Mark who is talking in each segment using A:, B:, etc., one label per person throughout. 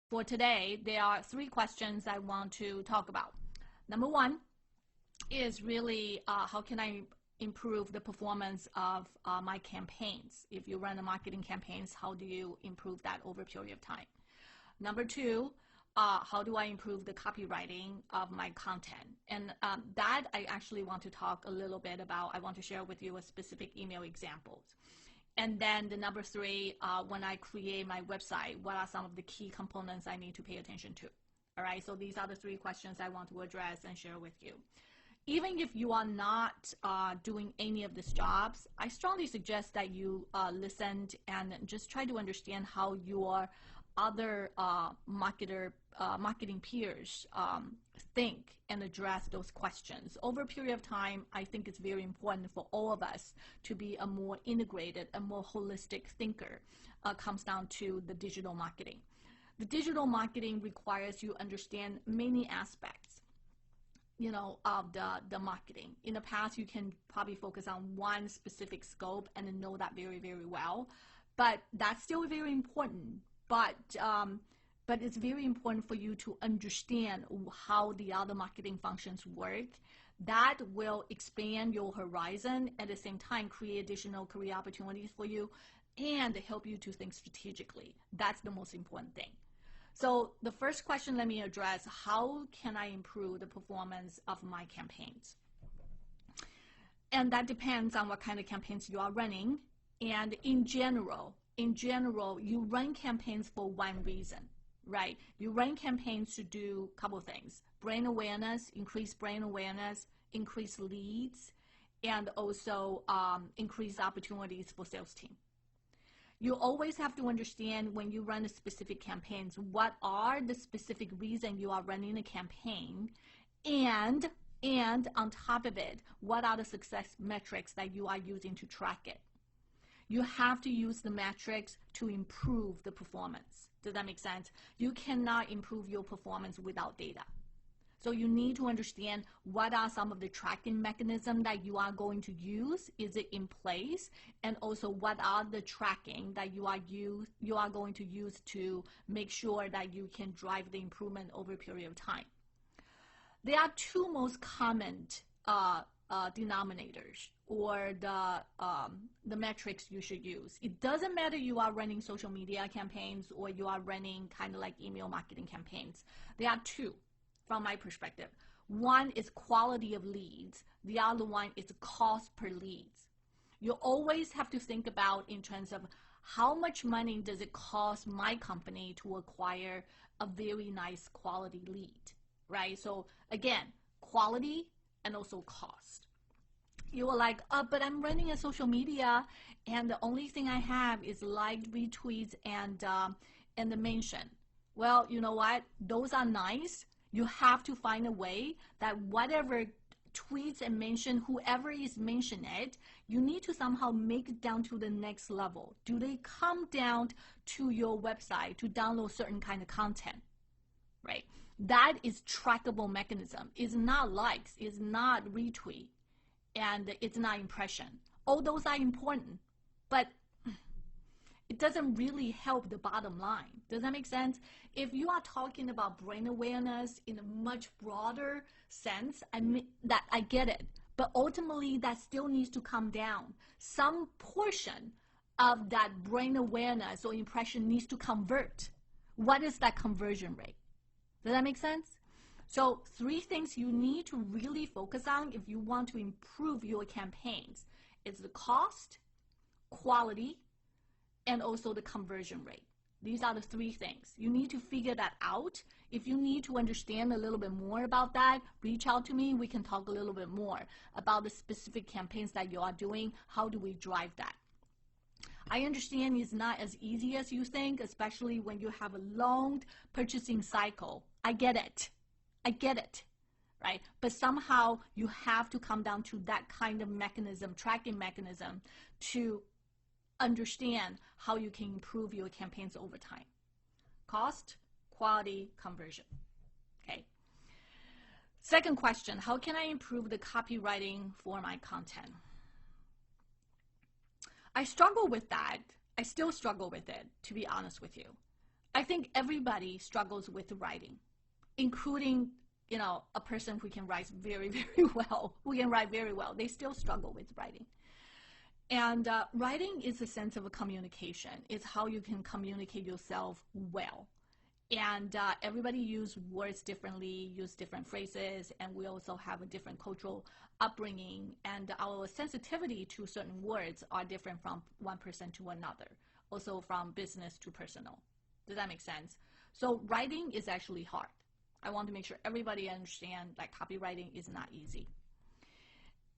A: for today, there are 3 questions I want to talk about. Number 1 is really how can I improve the performance of my campaigns? If you run the marketing campaigns, how do you improve that over a period of time? Number 2, how do I improve the copywriting of my content? And that I actually want to talk a little bit about. I want to share with you a specific email examples. And then the number 3, when I create my website, what are some of the key components I need to pay attention to? All right, so these are the 3 questions I want to address and share with you. Even if you are not doing any of these jobs, I strongly suggest that you listen and just try to understand how your other marketing peers think and address those questions. Over a period of time, I think it's very important for all of us to be a more integrated, a more holistic thinker. Comes down to the digital marketing. The digital marketing requires you understand many aspects, you know, of the marketing. In the past, you can probably focus on one specific scope and know that very, very well, but that's still very important. But it's very important for you to understand how the other marketing functions work. That will expand your horizon, at the same time create additional career opportunities for you and help you to think strategically. That's the most important thing. So the first question let me address, how can I improve the performance of my campaigns? And that depends on what kind of campaigns you are running. And in general, you run campaigns for one reason, right? You run campaigns to do a couple of things: brand awareness, increase leads, and also increase opportunities for sales team. You always have to understand when you run a specific campaigns, what are the specific reason you are running a campaign, and on top of it, what are the success metrics that you are using to track it. You have to use the metrics to improve the performance. Does that make sense? You cannot improve your performance without data. So you need to understand what are some of the tracking mechanisms that you are going to use. Is it in place? And also what are the tracking that you are going to use to make sure that you can drive the improvement over a period of time. There are 2 most common denominators or the metrics you should use. It doesn't matter you are running social media campaigns or you are running kind of like email marketing campaigns. There are 2 from my perspective. One is quality of leads. The other one is cost per leads. You always have to think about in terms of how much money does it cost my company to acquire a very nice quality lead, right? So again, quality and also cost. You are like, but I'm running a social media and the only thing I have is liked, retweets, and the mention. Well, you know what? Those are nice. You have to find a way that whatever tweets and mention, whoever is mentioning it, you need to somehow make it down to the next level. Do they come down to your website to download certain kind of content, right? That is trackable mechanism. It's not likes, it's not retweet, and it's not impression. All those are important, but it doesn't really help the bottom line. Does that make sense? If you are talking about brand awareness in a much broader sense, I get it. But ultimately, that still needs to come down. Some portion of that brand awareness or impression needs to convert. What is that conversion rate? Does that make sense? So 3 things you need to really focus on if you want to improve your campaigns. It's the cost, quality, and also the conversion rate. These are the 3 things. You need to figure that out. If you need to understand a little bit more about that, reach out to me. We can talk a little bit more about the specific campaigns that you are doing. How do we drive that? I understand it's not as easy as you think, especially when you have a long purchasing cycle. I get it, right? But somehow you have to come down to that kind of mechanism, tracking mechanism, to understand how you can improve your campaigns over time. Cost, quality, conversion. Okay. Second question, how can I improve the copywriting for my content? I struggle with that. I still struggle with it, to be honest with you. I think everybody struggles with writing, including, a person who can write very, very well, who can write very well. They still struggle with writing. And writing is a sense of a communication. It's how you can communicate yourself well. And everybody use words differently, use different phrases, and we also have a different cultural upbringing, and our sensitivity to certain words are different from one person to another, also from business to personal. Does that make sense? So writing is actually hard. I want to make sure everybody understands that copywriting is not easy.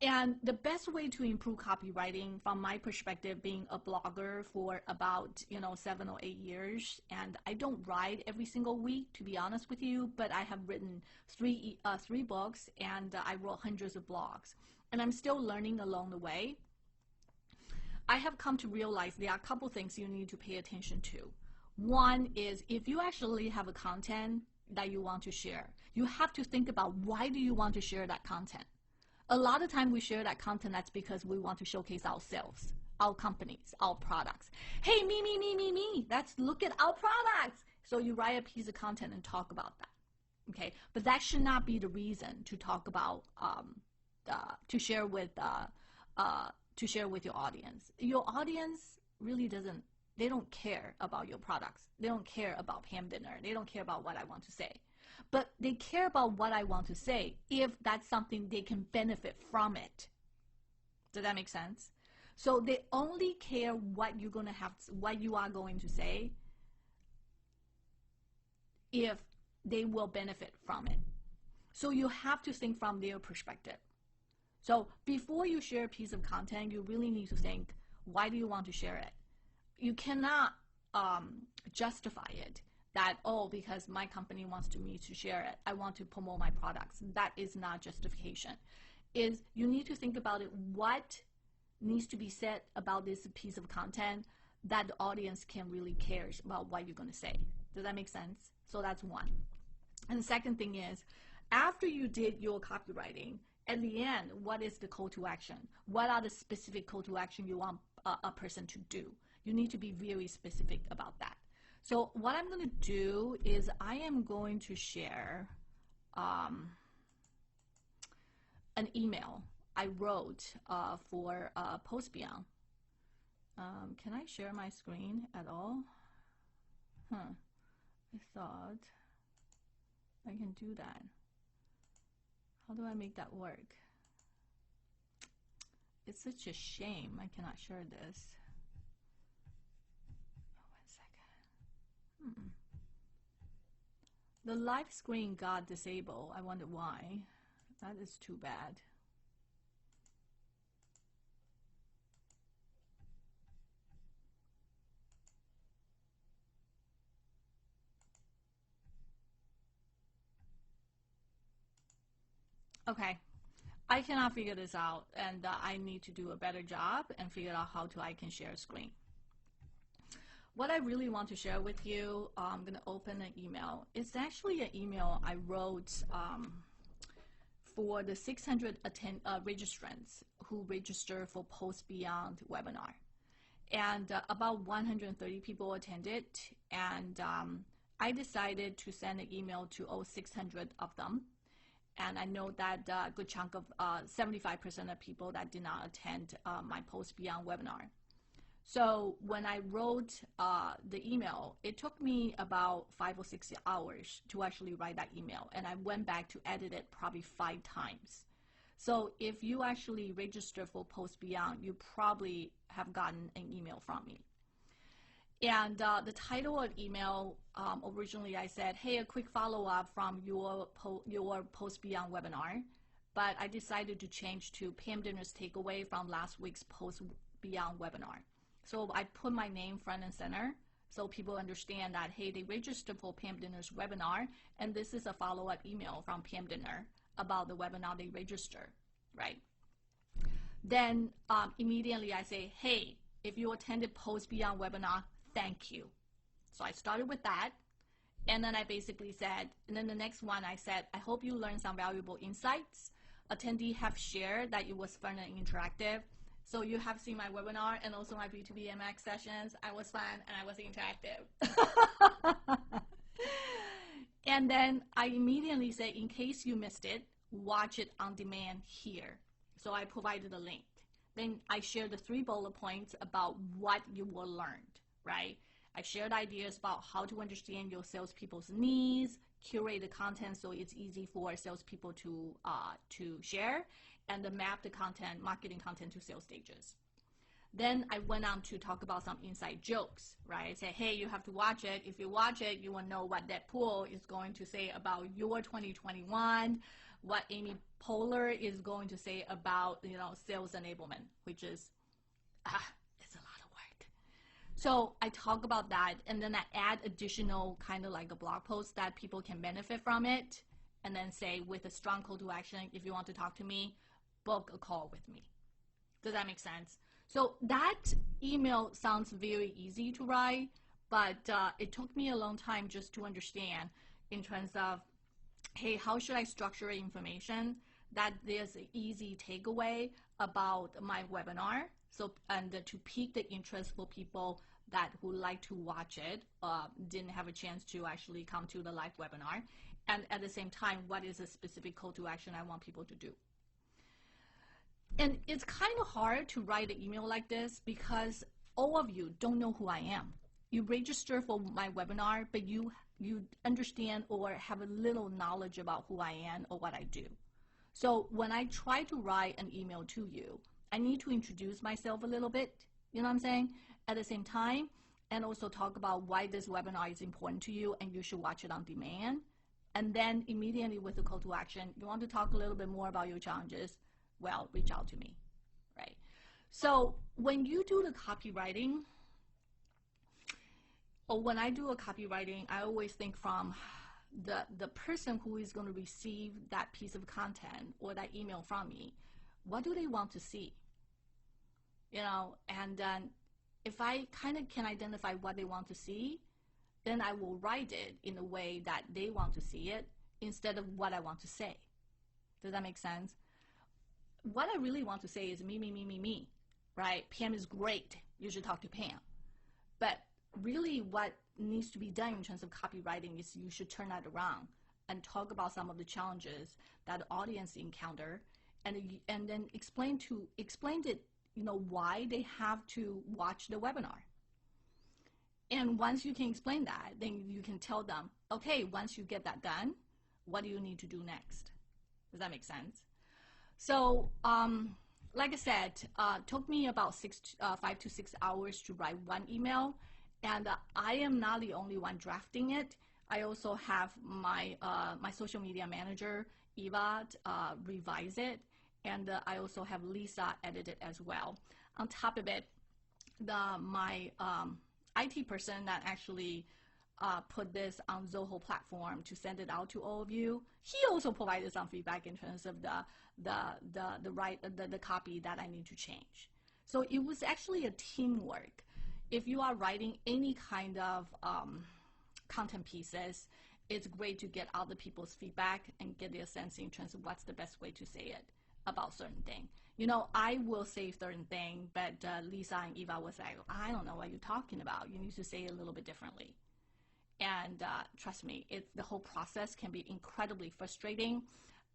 A: And the best way to improve copywriting, from my perspective, being a blogger for about 7 or 8 years, and I don't write every single week, to be honest with you, but I have written three books, and I wrote hundreds of blogs, and I'm still learning along the way. I have come to realize there are a couple things you need to pay attention to. One is, if you actually have a content that you want to share, you have to think about, why do you want to share that content? A lot of time we share that content, that's because we want to showcase ourselves, our companies, our products. Hey, me. Look at our products. So you write a piece of content and talk about that. Okay, but that should not be the reason to talk about, to share with your audience. Your audience really they don't care about your products. They don't care about Pam Didner. They don't care about what I want to say. But they care about what I want to say if that's something they can benefit from it. Does that make sense? So they only care what you are going to say if they will benefit from it. So you have to think from their perspective. So before you share a piece of content, you really need to think, why do you want to share it? You cannot justify it that, because my company wants me to share it, I want to promote my products. That is not justification. You need to think about it, what needs to be said about this piece of content that the audience can really care about what you're going to say. Does that make sense? So that's one. And the second thing is, after you did your copywriting, at the end, what is the call to action? What are the specific call to action you want a person to do? You need to be very specific about that. So what I'm going to do is I am going to share an email I wrote for Post Beyond. Can I share my screen at all? I thought I can do that. How do I make that work? It's such a shame I cannot share this. The live screen got disabled. I wonder why. That is too bad. Okay, I cannot figure this out, and I need to do a better job and figure out how I can share a screen. What I really want to share with you, I'm going to open an email. It's actually an email I wrote for the 600 registrants who register for Post Beyond webinar. And about 130 people attended, and I decided to send an email to all 600 of them. And I know that a good chunk of 75% of people that did not attend my Post Beyond webinar. So when I wrote the email, it took me about 5 or 6 hours to actually write that email, and I went back to edit it probably 5 times. So if you actually register for Post Beyond, you probably have gotten an email from me. And the title of email, originally I said, hey, a quick follow-up from your Post Beyond webinar, but I decided to change to Pam Didner's takeaway from last week's Post Beyond webinar. So I put my name front and center so people understand that, hey, they registered for Pam Didner's webinar, and this is a follow-up email from Pam Didner about the webinar they registered, right? Then immediately I say, hey, if you attended Post Beyond webinar, thank you. So I started with that, and then I basically said, and then the next one I said, I hope you learned some valuable insights. Attendees have shared that it was fun and interactive. So you have seen my webinar and also my B2B MX sessions. I was fun and I was interactive. And then I immediately say, in case you missed it, watch it on demand here. So I provided a link. Then I shared the 3 bullet points about what you will learn, right? I shared ideas about how to understand your salespeople's needs, curate the content so it's easy for salespeople to share, and then map the content, marketing content to sales stages. Then I went on to talk about some inside jokes, right? I say, hey, you have to watch it. If you watch it, you will know what Deadpool is going to say about your 2021, what Amy Poehler is going to say about, sales enablement, which is, it's a lot of work. So I talk about that, and then I add additional kind of like a blog post that people can benefit from it, and then say with a strong call to action, if you want to talk to me, book a call with me. Does that make sense? So that email sounds very easy to write, but it took me a long time just to understand in terms of, hey, how should I structure information that there's an easy takeaway about my webinar, so and to pique the interest for people that who like to watch it, didn't have a chance to actually come to the live webinar, and at the same time, what is a specific call to action I want people to do. And it's kind of hard to write an email like this because all of you don't know who I am. You register for my webinar, but you understand or have a little knowledge about who I am or what I do. So when I try to write an email to you, I need to introduce myself a little bit, you know what I'm saying, at the same time, and also talk about why this webinar is important to you and you should watch it on demand. And then immediately with the call to action, you want to talk a little bit more about your challenges, well, reach out to me, right? So when you do the copywriting, or when I do a copywriting, I always think from the person who is going to receive that piece of content or that email from me, what do they want to see? And then if I kind of can identify what they want to see, then I will write it in a way that they want to see it instead of what I want to say. Does that make sense? What I really want to say is me, right? Pam is great. You should talk to Pam. But really what needs to be done in terms of copywriting is you should turn that around and talk about some of the challenges that the audience encounter, and then explain it, why they have to watch the webinar. And once you can explain that, then you can tell them, okay, once you get that done, what do you need to do next? Does that make sense? So, like I said, took me about 5 to 6 hours to write one email, and I am not the only one drafting it. I also have my my social media manager, Eva, revise it, and I also have Lisa edit it as well. On top of it, my IT person that actually put this on Zoho platform to send it out to all of you, he also provided some feedback in terms of the copy that I need to change. So it was actually a teamwork. If you are writing any kind of content pieces, it's great to get other people's feedback and get their sense in terms of what's the best way to say it about certain thing. I will say certain thing, but Lisa and Eva was like, I don't know what you're talking about. You need to say it a little bit differently. And trust me, the whole process can be incredibly frustrating,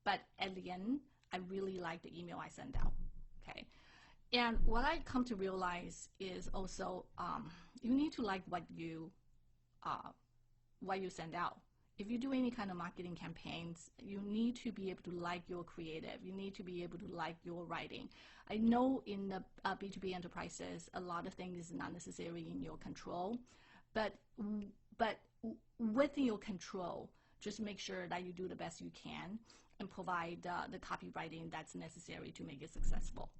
A: but at the end, I really like the email I send out, okay? And what I come to realize is also you need to like what you send out. If you do any kind of marketing campaigns, you need to be able to like your creative. You need to be able to like your writing. I know in the B2B enterprises, a lot of things is not necessarily in your control, but within your control, just make sure that you do the best you can and provide the copywriting that's necessary to make it successful.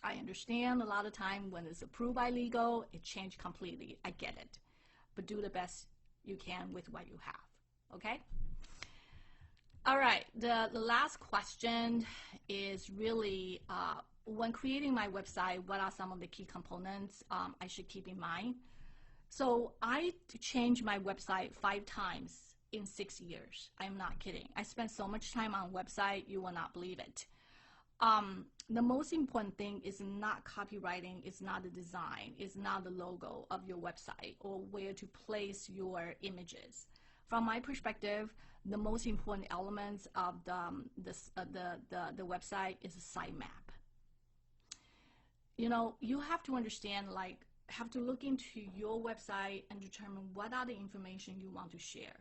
A: I understand a lot of time when it's approved by legal, it changed completely. I get it. But do the best you can with what you have, okay? All right, the last question is really, when creating my website, what are some of the key components I should keep in mind? So I changed my website 5 times in 6 years. I'm not kidding. I spent so much time on website, you will not believe it. The most important thing is not copywriting, it's not the design, it's not the logo of your website or where to place your images. From my perspective, the most important elements of the website is a sitemap. You know, you have to understand, like, have to look into your website and determine what are the information you want to share.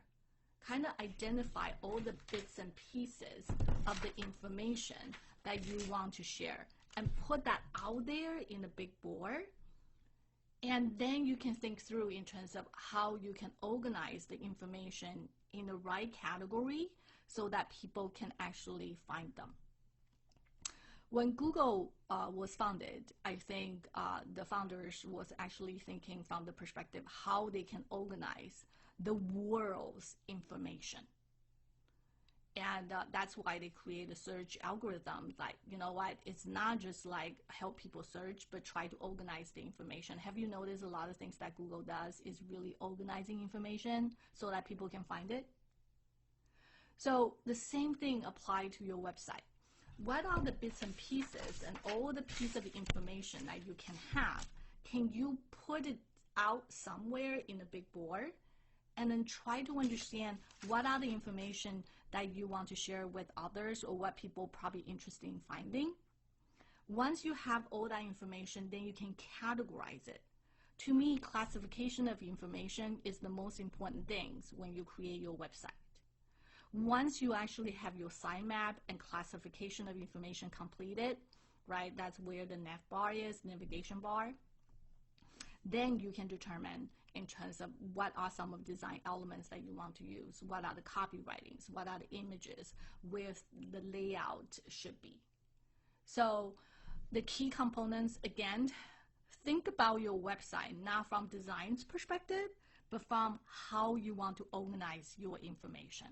A: Kind of identify all the bits and pieces of the information that you want to share and put that out there in a big board. And then you can think through in terms of how you can organize the information in the right category so that people can actually find them. When Google was founded, I think the founders was actually thinking from the perspective how they can organize the world's information. And that's why they create a search algorithm. Like, you know what, it's not just like help people search, but try to organize the information. Have you noticed a lot of things that Google does is really organizing information so that people can find it? So the same thing applies to your website. What are the bits and pieces and all the pieces of information that you can have? Can you put it out somewhere in a big board? And then try to understand what are the information that you want to share with others or what people probably interested in finding. Once you have all that information, then you can categorize it. To me, classification of information is the most important things when you create your website. Once you actually have your sitemap and classification of information completed, right, that's where the nav bar is, navigation bar, then you can determine in terms of what are some of the design elements that you want to use, what are the copywritings, what are the images, where the layout should be. So the key components, again, think about your website, not from design's perspective, but from how you want to organize your information.